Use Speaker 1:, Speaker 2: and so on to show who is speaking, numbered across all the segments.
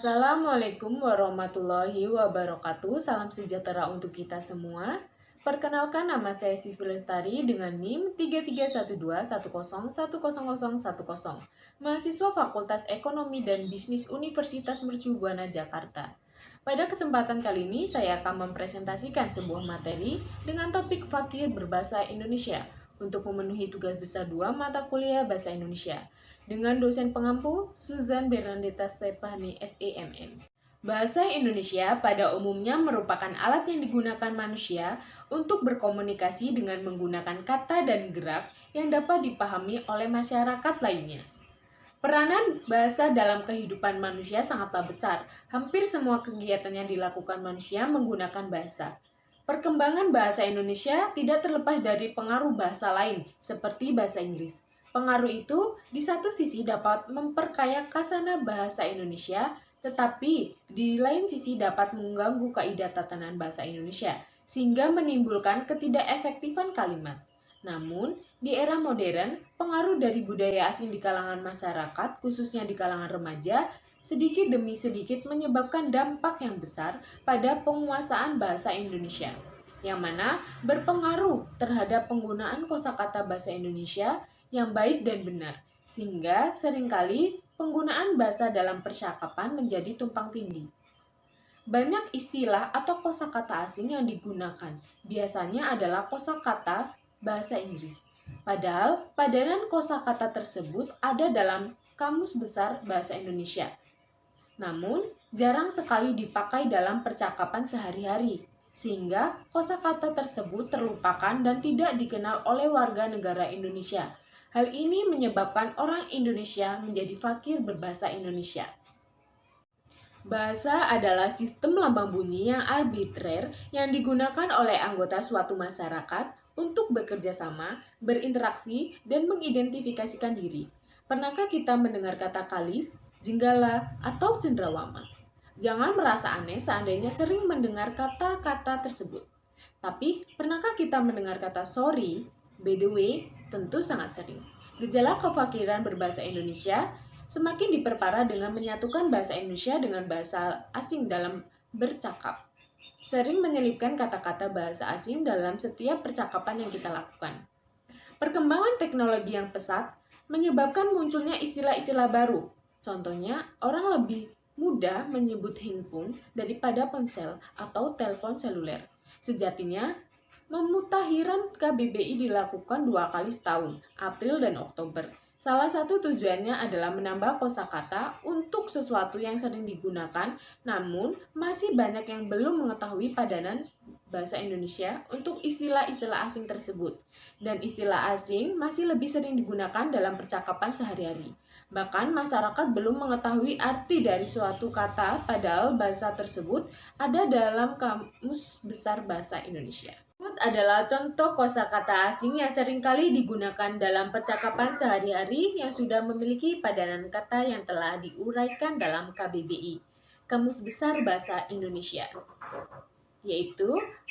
Speaker 1: Assalamualaikum warahmatullahi wabarakatuh. Salam sejahtera untuk kita semua. Perkenalkan, nama saya Syifi Lestari dengan NIM 3312101010. Mahasiswa Fakultas Ekonomi dan Bisnis Universitas Mercu Buana Jakarta. Pada kesempatan kali ini, saya akan mempresentasikan sebuah materi dengan topik fakir berbahasa Indonesia untuk memenuhi tugas besar 2 mata kuliah Bahasa Indonesia dengan dosen pengampu Suzan Bernadetta Stefani SEMM. Bahasa Indonesia pada umumnya merupakan alat yang digunakan manusia untuk berkomunikasi dengan menggunakan kata dan gerak yang dapat dipahami oleh masyarakat lainnya. Peranan bahasa dalam kehidupan manusia sangatlah besar. Hampir semua kegiatan yang dilakukan manusia menggunakan bahasa. Perkembangan bahasa Indonesia tidak terlepas dari pengaruh bahasa lain, seperti bahasa Inggris. Pengaruh itu di satu sisi dapat memperkaya khasanah bahasa Indonesia, tetapi di lain sisi dapat mengganggu kaidah tatanan bahasa Indonesia, sehingga menimbulkan ketidakefektifan kalimat. Namun, di era modern, pengaruh dari budaya asing di kalangan masyarakat, khususnya di kalangan remaja, sedikit demi sedikit menyebabkan dampak yang besar pada penguasaan bahasa Indonesia, yang mana berpengaruh terhadap penggunaan kosakata bahasa Indonesia yang baik dan benar, sehingga seringkali penggunaan bahasa dalam percakapan menjadi tumpang tindih. Banyak istilah atau kosakata asing yang digunakan, biasanya adalah kosakata bahasa Inggris. Padahal padanan kosakata tersebut ada dalam Kamus Besar Bahasa Indonesia. Namun, jarang sekali dipakai dalam percakapan sehari-hari, sehingga kosakata tersebut terlupakan dan tidak dikenal oleh warga negara Indonesia. Hal ini menyebabkan orang Indonesia menjadi fakir berbahasa Indonesia. Bahasa adalah sistem lambang bunyi yang arbitrer yang digunakan oleh anggota suatu masyarakat untuk bekerja sama, berinteraksi, dan mengidentifikasikan diri. Pernahkah kita mendengar kata kalis, jenggala, atau cendrawama? Jangan merasa aneh seandainya sering mendengar kata-kata tersebut. Tapi, pernahkah kita mendengar kata sorry, by the way? Tentu sangat sering. Gejala kefakiran berbahasa Indonesia semakin diperparah dengan menyatukan bahasa Indonesia dengan bahasa asing dalam bercakap. Sering menyelipkan kata-kata bahasa asing dalam setiap percakapan yang kita lakukan. Perkembangan teknologi yang pesat menyebabkan munculnya istilah-istilah baru. Contohnya, orang lebih mudah menyebut handphone daripada ponsel atau telepon seluler. Sejatinya, pemutahiran KBBI dilakukan 2 kali setahun, April dan Oktober. Salah satu tujuannya adalah menambah kosakata untuk sesuatu yang sering digunakan, namun masih banyak yang belum mengetahui padanan bahasa Indonesia untuk istilah-istilah asing tersebut. Dan istilah asing masih lebih sering digunakan dalam percakapan sehari-hari. Bahkan masyarakat belum mengetahui arti dari suatu kata, padahal bahasa tersebut ada dalam Kamus Besar Bahasa Indonesia. Adalah contoh kosakata asing yang seringkali digunakan dalam percakapan sehari-hari yang sudah memiliki padanan kata yang telah diuraikan dalam KBBI, Kamus Besar Bahasa Indonesia, yaitu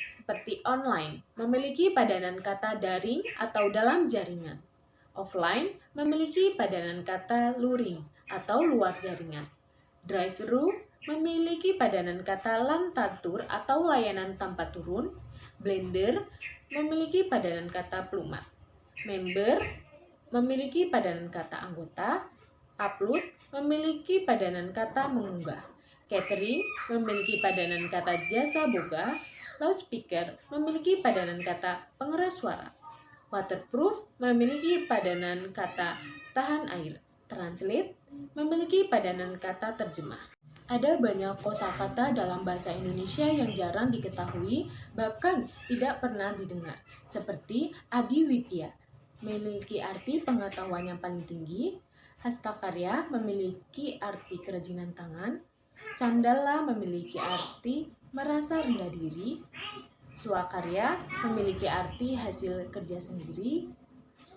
Speaker 1: seperti online, memiliki padanan kata daring atau dalam jaringan. Offline, memiliki padanan kata luring atau luar jaringan. Drive-thru, memiliki padanan kata lantatur atau layanan tanpa turun. Blender memiliki padanan kata pelumat. Member memiliki padanan kata anggota. Upload memiliki padanan kata mengunggah. Catering memiliki padanan kata jasa boga. Loudspeaker memiliki padanan kata pengeras suara. Waterproof memiliki padanan kata tahan air. Translate memiliki padanan kata terjemah. Ada banyak kosakata dalam bahasa Indonesia yang jarang diketahui, bahkan tidak pernah didengar, seperti adiwitya, memiliki arti pengetahuan yang paling tinggi. Hastakarya memiliki arti kerajinan tangan. Candala memiliki arti merasa rendah diri. Swakarya memiliki arti hasil kerja sendiri.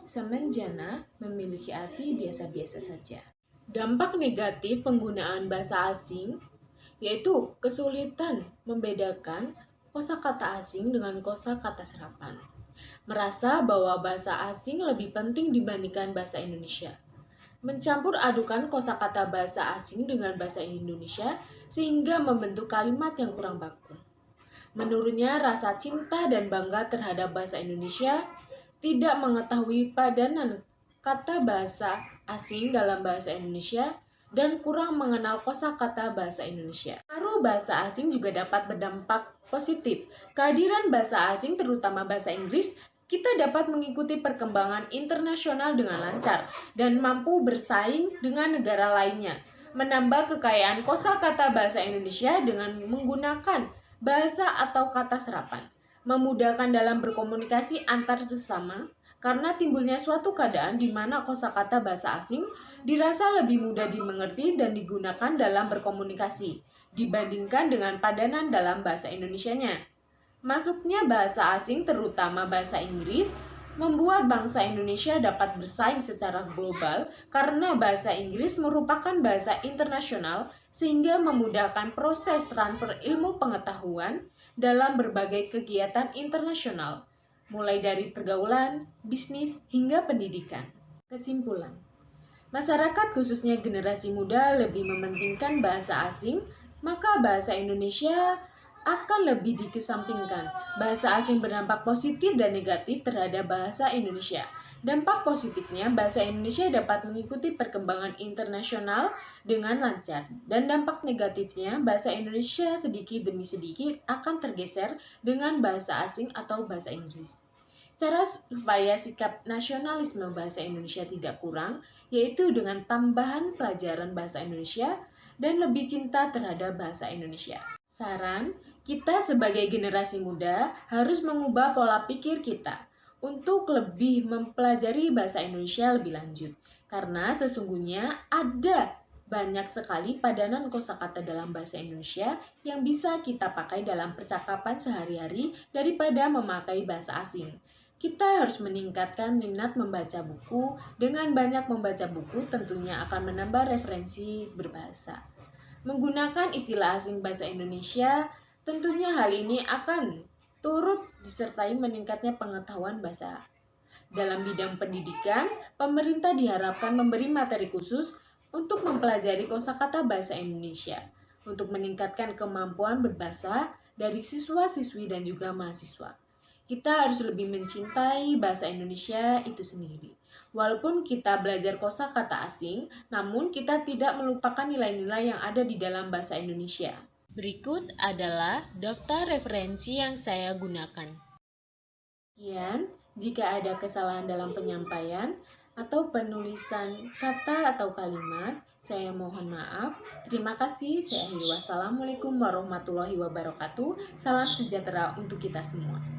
Speaker 1: Semenjana memiliki arti biasa-biasa saja. Dampak negatif penggunaan bahasa asing yaitu kesulitan membedakan kosakata asing dengan kosakata serapan. Merasa bahwa bahasa asing lebih penting dibandingkan bahasa Indonesia. mencampur adukan kosakata bahasa asing dengan bahasa Indonesia sehingga membentuk kalimat yang kurang baku. Menurutnya, rasa cinta dan bangga terhadap bahasa Indonesia, tidak mengetahui padanan kata bahasa asing dalam bahasa Indonesia, dan kurang mengenal kosakata bahasa Indonesia. Pengaruh bahasa asing juga dapat berdampak positif. Kehadiran bahasa asing, terutama bahasa Inggris, kita dapat mengikuti perkembangan internasional dengan lancar dan mampu bersaing dengan negara lainnya. Menambah kekayaan kosakata bahasa Indonesia dengan menggunakan bahasa atau kata serapan. Memudahkan dalam berkomunikasi antar sesama karena timbulnya suatu keadaan di mana kosakata bahasa asing dirasa lebih mudah dimengerti dan digunakan dalam berkomunikasi dibandingkan dengan padanan dalam bahasa Indonesianya. Masuknya bahasa asing, terutama bahasa Inggris, membuat bangsa Indonesia dapat bersaing secara global karena bahasa Inggris merupakan bahasa internasional sehingga memudahkan proses transfer ilmu pengetahuan dalam berbagai kegiatan internasional, mulai dari pergaulan, bisnis, hingga pendidikan. Kesimpulan, masyarakat khususnya generasi muda lebih mementingkan bahasa asing, maka bahasa Indonesia akan lebih dikesampingkan. Bahasa asing berdampak positif dan negatif terhadap bahasa Indonesia. Dampak positifnya, bahasa Indonesia dapat mengikuti perkembangan internasional dengan lancar. Dan dampak negatifnya, bahasa Indonesia sedikit demi sedikit akan tergeser dengan bahasa asing atau bahasa Inggris. Cara supaya sikap nasionalisme bahasa Indonesia tidak kurang, yaitu dengan tambahan pelajaran bahasa Indonesia dan lebih cinta terhadap bahasa Indonesia. Saran, kita sebagai generasi muda harus mengubah pola pikir kita untuk lebih mempelajari bahasa Indonesia lebih lanjut. Karena sesungguhnya ada banyak sekali padanan kosakata dalam bahasa Indonesia yang bisa kita pakai dalam percakapan sehari-hari daripada memakai bahasa asing. Kita harus meningkatkan minat membaca buku. Dengan banyak membaca buku tentunya akan menambah referensi berbahasa. Menggunakan istilah asing bahasa Indonesia, tentunya hal ini akan turut disertai meningkatnya pengetahuan bahasa. Dalam bidang pendidikan, pemerintah diharapkan memberi materi khusus untuk mempelajari kosakata bahasa Indonesia untuk meningkatkan kemampuan berbahasa dari siswa-siswi dan juga mahasiswa. Kita harus lebih mencintai bahasa Indonesia itu sendiri. Walaupun kita belajar kosakata asing, namun kita tidak melupakan nilai-nilai yang ada di dalam bahasa Indonesia. Berikut adalah daftar referensi yang saya gunakan. Kemudian, jika ada kesalahan dalam penyampaian atau penulisan kata atau kalimat, saya mohon maaf. Terima kasih. Saya akhiri. Wassalamualaikum warahmatullahi wabarakatuh. Salam sejahtera untuk kita semua.